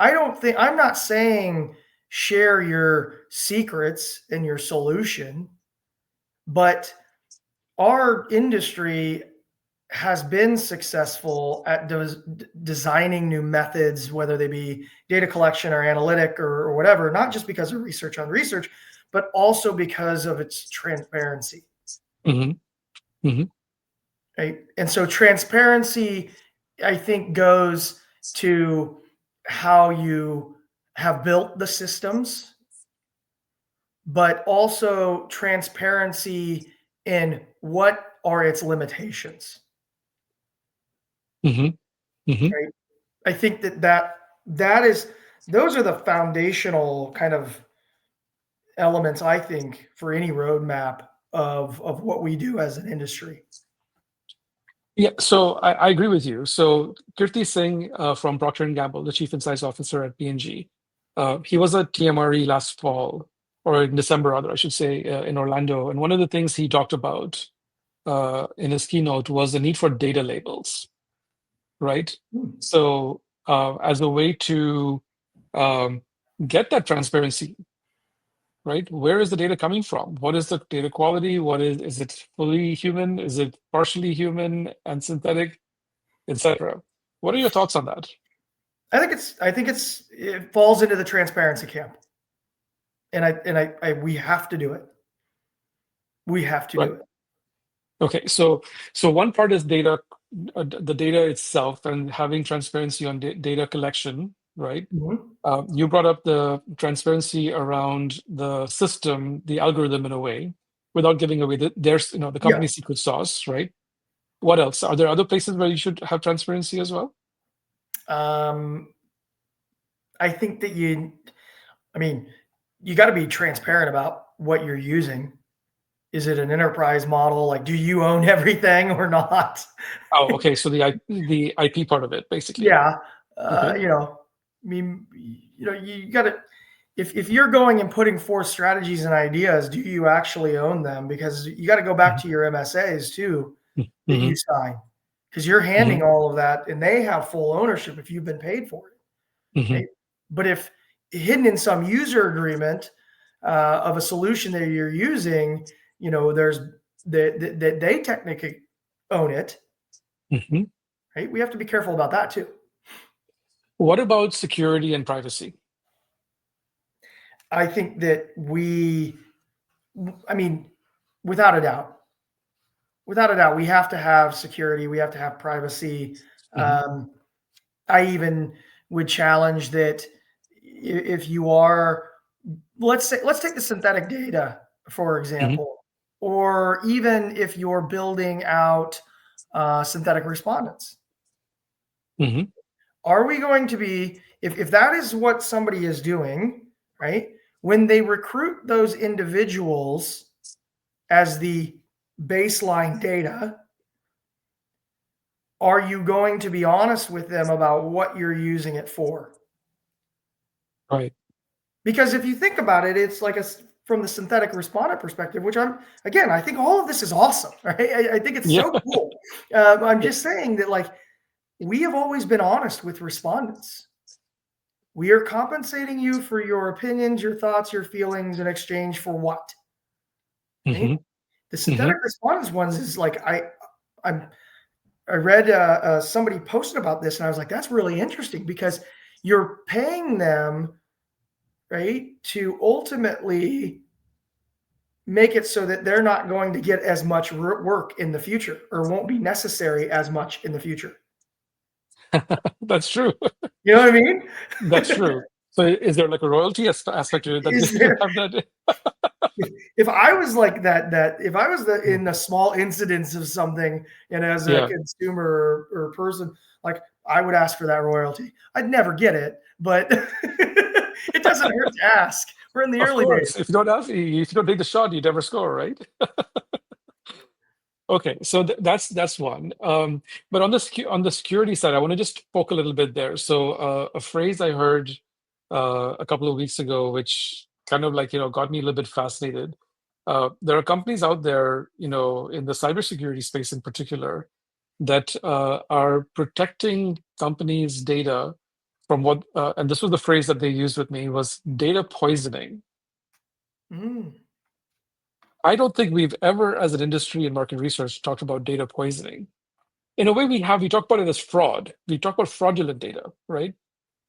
I'm not saying share your secrets and your solution, but our industry has been successful at designing new methods, whether they be data collection or analytic or whatever, not just because of research on research, but also because of its transparency. Hmm. Hmm. Right. And so transparency, I think, goes to how you have built the systems, but also transparency in what are its limitations. Hmm. Hmm. Right. I think that is those are the foundational kind of elements, I think, for any roadmap of what we do as an industry. Yeah, so I agree with you. So Kirti Singh from Procter and Gamble, the Chief Insights Officer at P&G, he was at TMRE last fall, or in December, rather, I should say, in Orlando. And one of the things he talked about in his keynote was the need for data labels, right? Hmm. So as a way to um, get that transparency, right? Where is the data coming from? What is the data quality? Is it fully human? Is it partially human and synthetic, etc.? What are your thoughts on that? It falls into the transparency camp. And we have to do it. We have to Right. do it. Okay. So one part is data, the data itself, and having transparency on data collection, right? Mhm. You brought up the transparency around the system, the algorithm in a way, without giving away the Yeah. company's secret sauce, right? What else? Are there other places where you should have transparency as well? Um, I think that I mean, you got to be transparent about what you're using. Is it an enterprise model? Like, do you own everything or not? Oh, okay. So the IP part of it, basically. Yeah. Okay. I mean, you got to, if you're going and putting forth strategies and ideas, do you actually own them? Because you got to go back to your MSAs too that you Hmm. sign, because you're Hmm. handing all of that and they have full ownership if you've been paid for it. Hmm. Right? But if hidden in some user agreement of a solution that you're using, there's that they technically own it, Hmm. right? We have to be careful about that too. What about security and privacy? I think that I mean, without a doubt, we have to have security. We have to have privacy. Hmm. I even would challenge that if you are, let's take the synthetic data, for Hmm. example, or even if you're building out synthetic respondents. Hmm. Are we going to be, if that is what somebody is doing, right? When they recruit those individuals as the baseline data, are you going to be honest with them about what you're using it for? Right. Because if you think about it, it's like from the synthetic respondent perspective, which I think all of this is awesome, right? I think it's Yeah. so cool. I'm just saying that, like, we have always been honest with respondents. We are compensating you for your opinions, your thoughts, your feelings in exchange for what? Right? Hmm. The Hmm. synthetic respondents ones is like I'm I read somebody posted about this, and I was like, that's really interesting because you're paying them, right, to ultimately make it so that they're not going to get as much work in the future, or won't be necessary as much in the future. That's true. You know what I mean? That's true. So is there like a royalty aspect to it that they Is can there, have that? if I was like that, if I was Mm. in the small incidence of something, and as a Yeah, consumer or person, like, I would ask for that royalty. I'd never get it, but it doesn't hurt to ask. We're in the of early days. course. If you don't ask, if you don't take the shot, you never score, right? Okay, so that's one. But on on the security side, I want to just poke a little bit there. So a phrase I heard a couple of weeks ago, which kind of like got me a little bit fascinated. There are companies out there, in the cybersecurity space in particular, that are protecting companies' data from what, and this was the phrase that they used with me, was data poisoning. Mm, I don't think we've ever, as an industry in market research, talked about data poisoning. In a way, we talk about it as fraud. We talk about fraudulent data, right?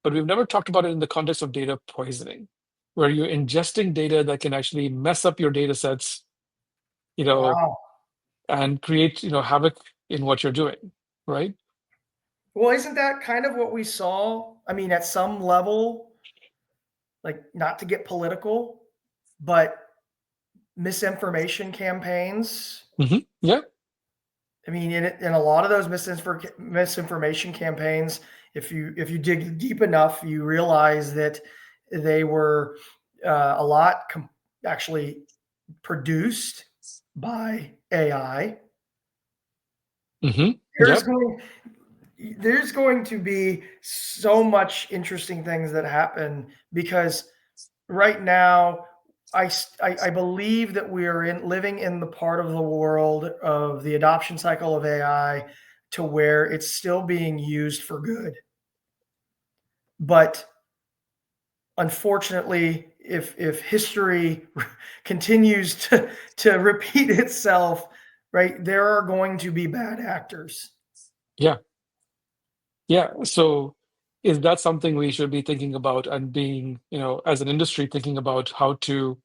But we've never talked about it in the context of data poisoning, where you're ingesting data that can actually mess up your data sets, you know, wow. and create, havoc in what you're doing, right? Well, isn't that kind of what we saw? I mean, at some level, like, not to get political, but misinformation campaigns. Yeah. I mean, in a lot of those misinformation campaigns, if you dig deep enough, you realize that they were a lot actually produced by AI. There's Yep. going there's going to be so much interesting things that happen because right now I believe that we are living in the part of the world of the adoption cycle of AI to where it's still being used for good. But unfortunately, if history continues to repeat itself, right, there are going to be bad actors. Yeah. Yeah. So is that something we should be thinking about and being, as an industry, thinking about how to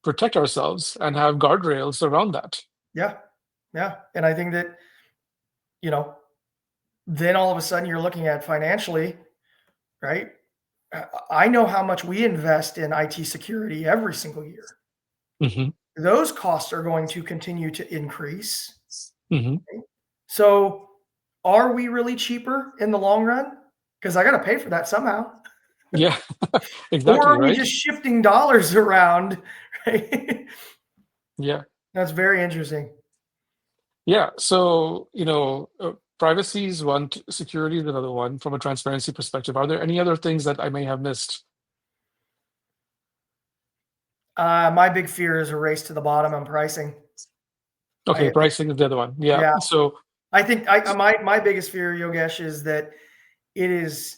protect ourselves and have guardrails around that? Yeah, yeah, and I think that, you know then all of a sudden you're looking at financially, right? I know how much we invest in IT security every single year. Hmm. Those costs are going to continue to increase. Hmm. So, are we really cheaper in the long run? Because I got to pay for that somehow. Yeah, Or exactly, are we right? just shifting dollars around? Right? Yeah. That's very interesting. Yeah. So, privacy is one, security is another one from a transparency perspective. Are there any other things that I may have missed? My big fear is a race to the bottom on pricing. Okay, I pricing is the other one. Yeah. Yeah, So, I think my biggest fear, Yogesh, is that it is,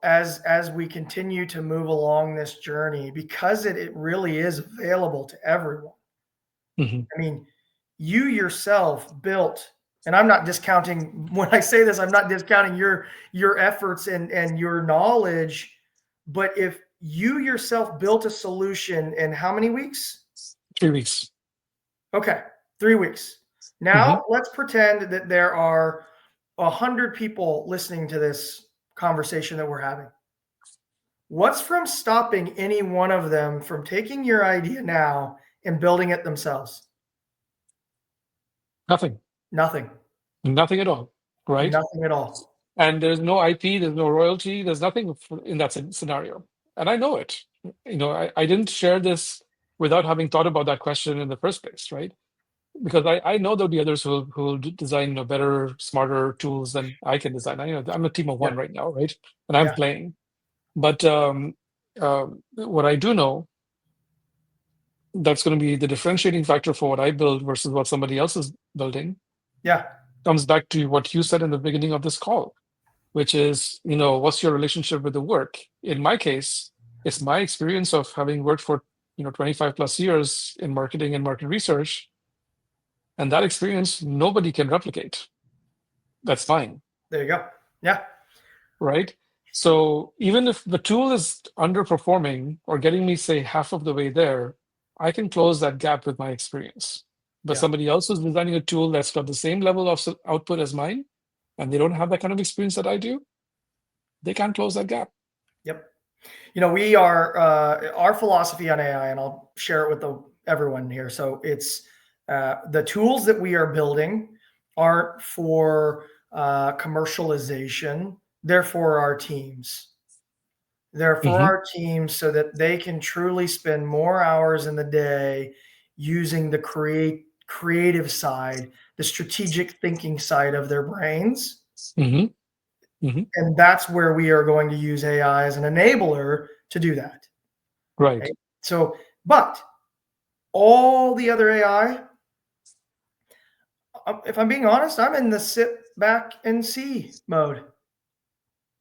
as we continue to move along this journey, because it really is available to everyone. mhm, I mean, you yourself built, and I'm not discounting when I say this, I'm not discounting your efforts and your knowledge, but you yourself built a solution in how many weeks? 3 weeks. Okay, 3 weeks. Hmm. Now let's pretend that there are 100 people listening to this conversation that we're having. What's from stopping any one of them from taking your idea now and building it themselves? Nothing. Nothing. Nothing at all, right? Nothing at all. And there's no IP, there's no royalty, there's nothing in that scenario. And I know it. I didn't share this without having thought about that question in the first place, right? Because I know there'll be others who will design better, smarter tools than I can design. I'm a team of Yeah. one right now, right? And I'm Yeah. playing. But what I do know that's going to be the differentiating factor for what I build versus what somebody else is building Yeah. comes back to what you said in the beginning of this call, which is, what's your relationship with the work? In my case, it's my experience of having worked for 25 plus years in marketing and market research, and that experience nobody can replicate. That's fine, There you go. Yeah. right? So even if the tool is underperforming or getting me, say, half of the way there, I can close that gap with my experience. But Yeah. somebody else is designing a tool that's got the same level of output as mine, and they don't have that kind of experience that I do, they can't close that gap. Yep. We are our philosophy on AI, and I'll share it with everyone here. So it's the tools that we are building aren't for commercialization. They're for our teams. They're for Hmm. our teams so that they can truly spend more hours in the day using the creative side, the strategic thinking side of their brains. Hmm. Hmm. And that's where we are going to use AI as an enabler to do that. Right. Right? So, but all the other AI, if I'm being honest, I'm in the sit back and see mode.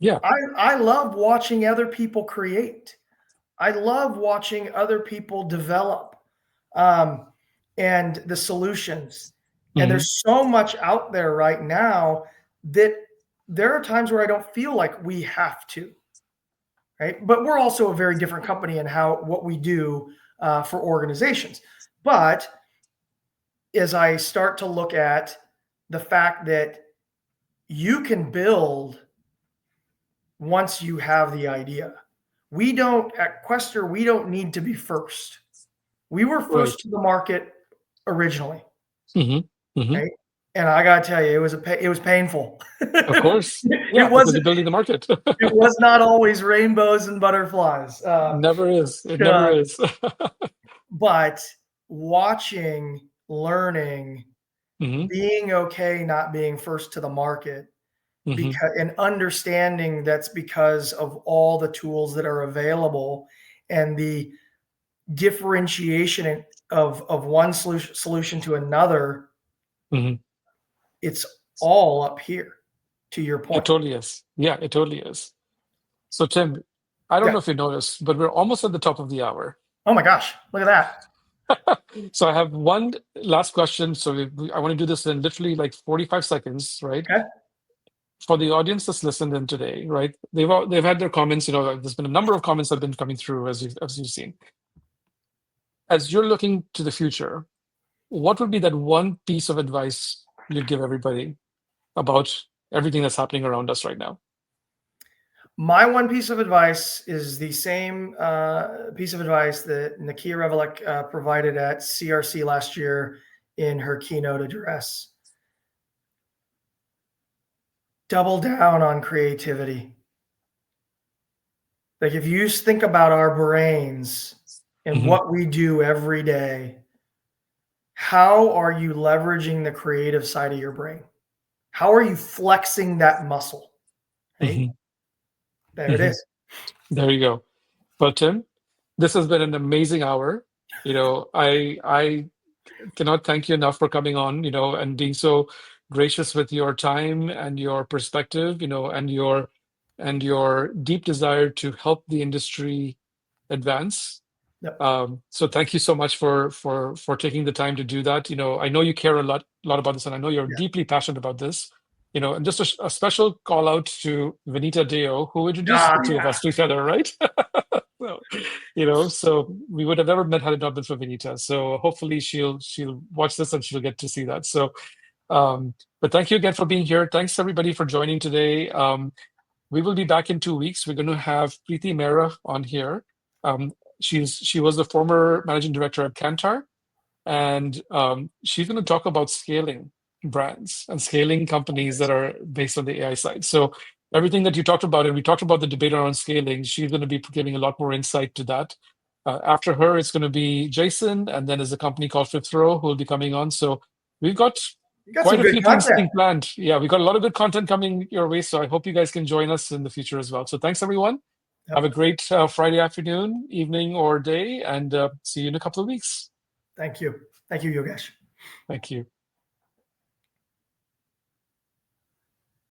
Yeah. I love watching other people create. I love watching other people develop um, and the solutions. And Hmm. there's so much out there right now that there are times where I don't feel like we have to, right? But we're also a very different company in what we do for organizations. But as I start to look at the fact that you can build once you have the idea. We don't at Quester, we don't need to be first. We were Right. first to the market originally, Hmm. Hmm. right? And I got to tell you, it was painful. Of course. It Yeah, because wasn't. you're building the market. It was not always rainbows and butterflies. Never is. It never Uh, is. but watching, learning, Hmm. being okay not being first to the market, Hmm. because and understanding that's because of all the tools that are available and the differentiation of one solution to another. Hmm. It's all up here, to your It point. totally is. Yeah, it totally is. So, Tim, I don't Yeah. know if you noticed, but we're almost at the top of the hour. Oh my gosh, look at that. So I have one last question. So I want to do this in literally like 45 seconds, right? Okay. For the audience that's listened in today, right? They've had their comments. There's been a number of comments that have been coming through as you've seen. As you're looking to the future, what would be that one piece of advice you'd give everybody about everything that's happening around us right now? My one piece of advice is the same piece of advice that Nakia Revelek provided at CRC last year in her keynote address. Double down on creativity. Like if you think about our brains and Hmm. what we do every day, how are you leveraging the creative side of your brain? How are you flexing that muscle? Right? Hmm. There it Hmm. is. There you go. Well, Tim, this has been an amazing hour. I cannot thank you enough for coming on, and being so gracious with your time and your perspective, and your deep desire to help the industry advance. Yep. So thank you so much for taking the time to do that. I know you care a lot about this, and I know you're Yeah. deeply passionate about this. And just a special call out to Vanita Deo, who introduced Ah, the two of yeah. us to each other, right? So, so we would have never met had it not been for Vinita. So hopefully she'll watch this and she'll get to see that. So, but thank you again for being here. Thanks everybody for joining today. We will be back in 2 weeks. We're going to have Preeti Mehra on here. Um, she was the former managing director at Kantar, and she's going to talk about scaling brands and scaling companies that are based on the AI side. So everything that you talked about, and we talked about the debate around scaling, she's going to be giving a lot more insight to that. After her, it's going to be Jason, and then there's a company called Fifth Row who will be coming on. So we've got You got quite some a good few things content. being planned. Yeah, we got a lot of good content coming your way. So I hope you guys can join us in the future as well. So thanks, everyone. Have a Yep. great Friday afternoon, evening, or day, and see you in a couple of weeks. Thank you. Thank you, Yogesh. Thank you.